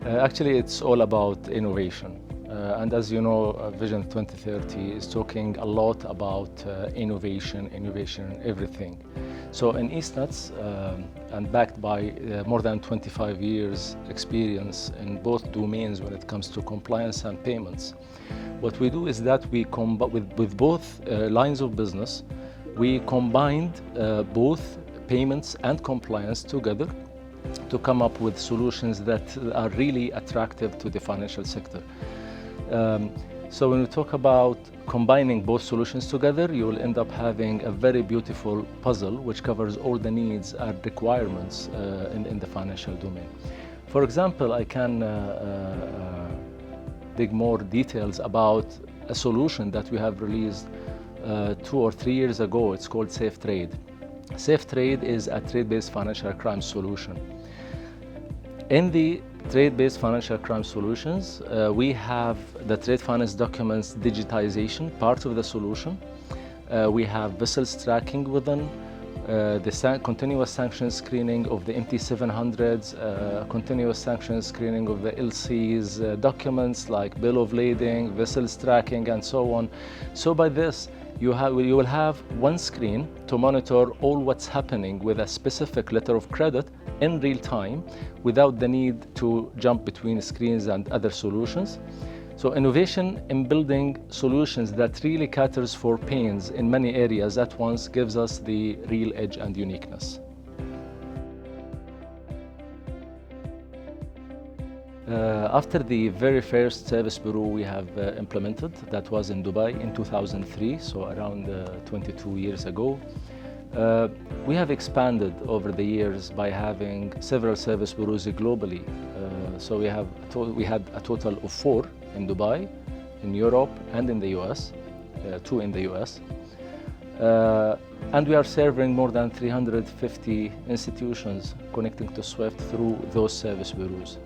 Actually, it's all about innovation. And as you know, Vision 2030 is talking a lot about innovation in everything. So in Eastnets, and backed by more than 25 years experience in both domains when it comes to compliance and payments, what we do is that we with both lines of business, we combined both payments and compliance together to come up with solutions that are really attractive to the financial sector. So when we talk about combining both solutions together, you will end up having a very beautiful puzzle which covers all the needs and requirements in the financial domain. For example, I can dig more details about a solution that we have released 2 or 3 years ago. It's called Safe Trade. Safe Trade is a trade-based financial crime solution. In the trade-based financial crime solutions, we have the trade finance documents digitization part of the solution. We have vessels tracking within, the continuous sanction screening of the MT-700s, continuous sanction screening of the LCs, documents like bill of lading, vessels tracking, and so on. So by this, you will have one screen to monitor all what's happening with a specific letter of credit in real time without the need to jump between screens and other solutions. So innovation in building solutions that really caters for pains in many areas at once gives us the real edge and uniqueness. After the very first service bureau we have implemented, that was in Dubai in 2003, so around 22 years ago, we have expanded over the years by having several service bureaus globally. So we had a total of 4 in Dubai, in Europe, and in the US, 2 in the US. And we are serving more than 350 institutions connecting to SWIFT through those service bureaus.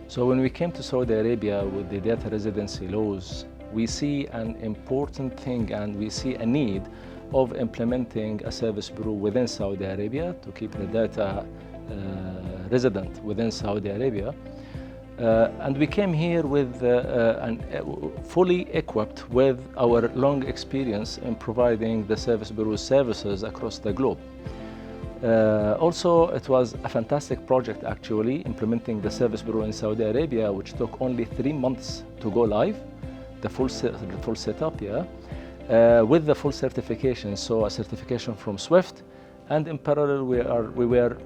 So when we came to Saudi Arabia with the data residency laws, we see an important thing and we see a need of implementing a service bureau within Saudi Arabia to keep the data resident within Saudi Arabia. And we came here with fully equipped with our long experience in providing the service bureau services across the globe. Also, it was a fantastic project actually, implementing the service bureau in Saudi Arabia, which took only 3 months to go live, the full setup, with the full certification, so a certification from SWIFT, and in parallel we were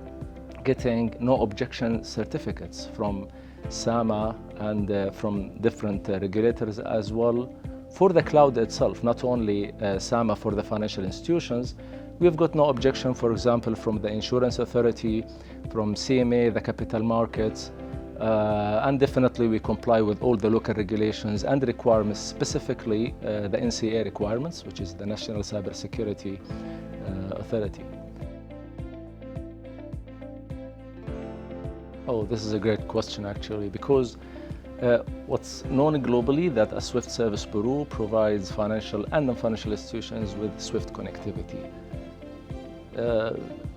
getting no objection certificates from SAMA and from different regulators as well for the cloud itself, not only SAMA for the financial institutions. We've got no objection, for example, from the Insurance Authority, from CMA, the capital markets, and definitely we comply with all the local regulations and requirements, specifically the NCA requirements, which is the National Cybersecurity Authority. Oh, this is a great question actually, because what's known globally that a SWIFT service bureau provides financial and non-financial institutions with SWIFT connectivity.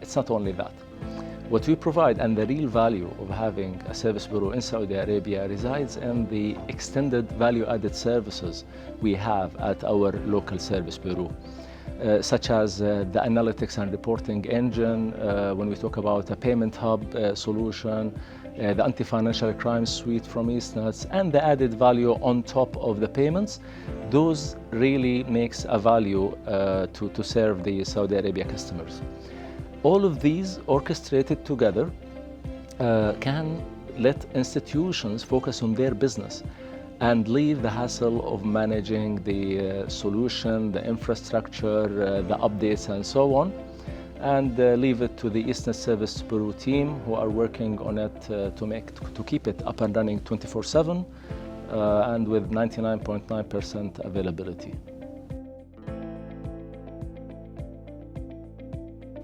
It's not only that. What we provide and the real value of having a service bureau in Saudi Arabia resides in the extended value-added services we have at our local service bureau, such as the analytics and reporting engine, when we talk about a payment hub solution, the anti-financial crime suite from Eastnets, and the added value on top of the payments. Those really makes a value to serve the Saudi Arabia customers. All of these orchestrated together can let institutions focus on their business and leave the hassle of managing the solution, the infrastructure, the updates, and so on, and leave it to the Eastnets Service Bureau team who are working on it to keep it up and running 24/7 and with 99.9% availability.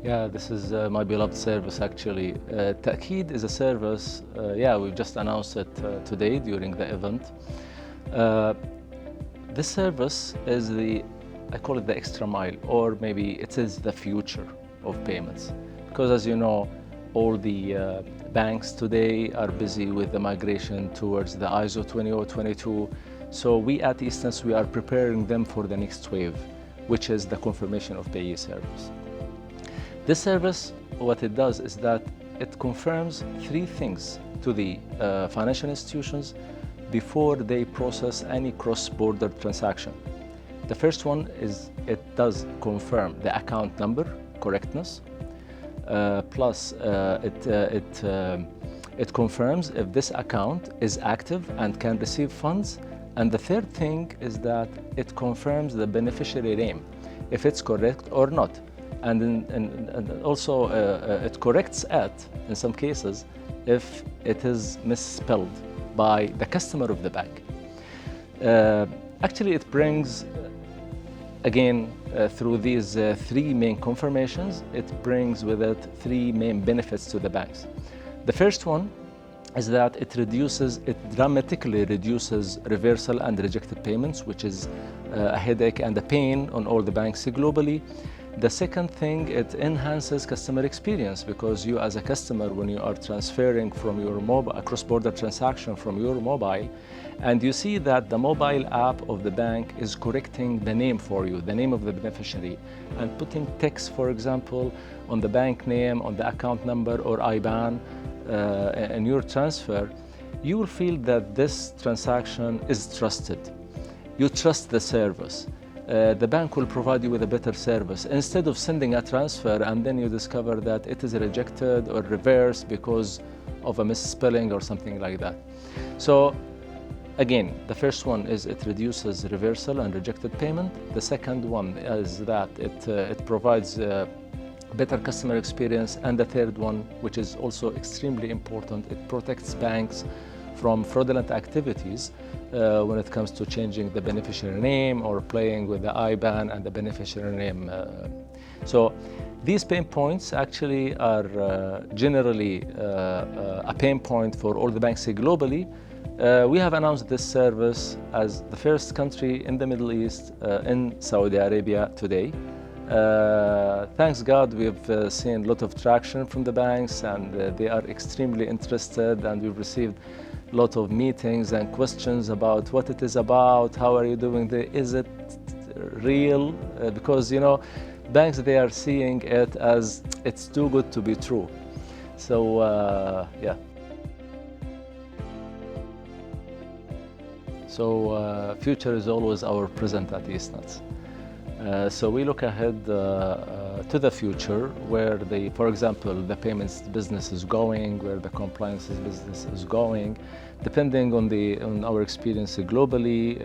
Yeah, this is my beloved service actually. Taakeed is a service, we've just announced it today during the event. This service is I call it the extra mile, or maybe it is the future of payments. Because as you know, all the banks today are busy with the migration towards the ISO 20022. So we at Eastnets, we are preparing them for the next wave, which is the confirmation of payee service. This service, what it does is that it confirms three things to the financial institutions before they process any cross-border transaction. The first one is it does confirm the account number correctness, plus it confirms if this account is active and can receive funds. And the third thing is that it confirms the beneficiary name, if it's correct or not. And also it corrects it, in some cases, if it is misspelled by the customer of the bank. Actually, it brings, again, through these three main confirmations, it brings with it three main benefits to the banks. The first one is that it dramatically reduces reversal and rejected payments, which is a headache and a pain on all the banks globally. The second thing, it enhances customer experience, because you as a customer, when you are transferring from your mobile, a cross-border transaction from your mobile, and you see that the mobile app of the bank is correcting the name for you, the name of the beneficiary, and putting text, for example, on the bank name, on the account number or IBAN, in your transfer, you will feel that this transaction is trusted. You trust the service. The bank will provide you with a better service, instead of sending a transfer and then you discover that it is rejected or reversed because of a misspelling or something like that. So again, the first one is it reduces reversal and rejected payment. The second one is that it provides better customer experience. And the third one, which is also extremely important, it protects banks from fraudulent activities when it comes to changing the beneficiary name or playing with the IBAN and the beneficiary name. So these pain points actually are generally a pain point for all the banks globally. We have announced this service as the first country in the Middle East, in Saudi Arabia today. Thanks God, we've seen a lot of traction from the banks, and they are extremely interested, and we've received a lot of meetings and questions about what it is about, how are you doing, is it real? Because, you know, banks, they are seeing it as it's too good to be true. So, yeah. So, future is always our present at Eastnets. So we look ahead to the future, where for example, the payments business is going, where the compliance business is going, depending on our experience globally.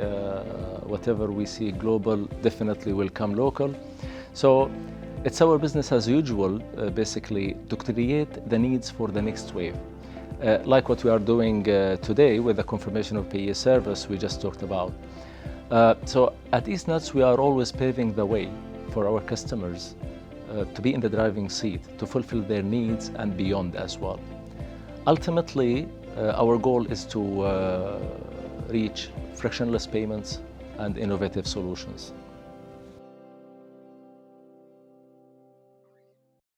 Whatever we see global definitely will come local. So it's our business as usual, basically, to create the needs for the next wave. Like what we are doing today with the confirmation of payee service we just talked about. So at Eastnets, we are always paving the way for our customers to be in the driving seat, to fulfill their needs and beyond as well. Ultimately, our goal is to reach frictionless payments and innovative solutions.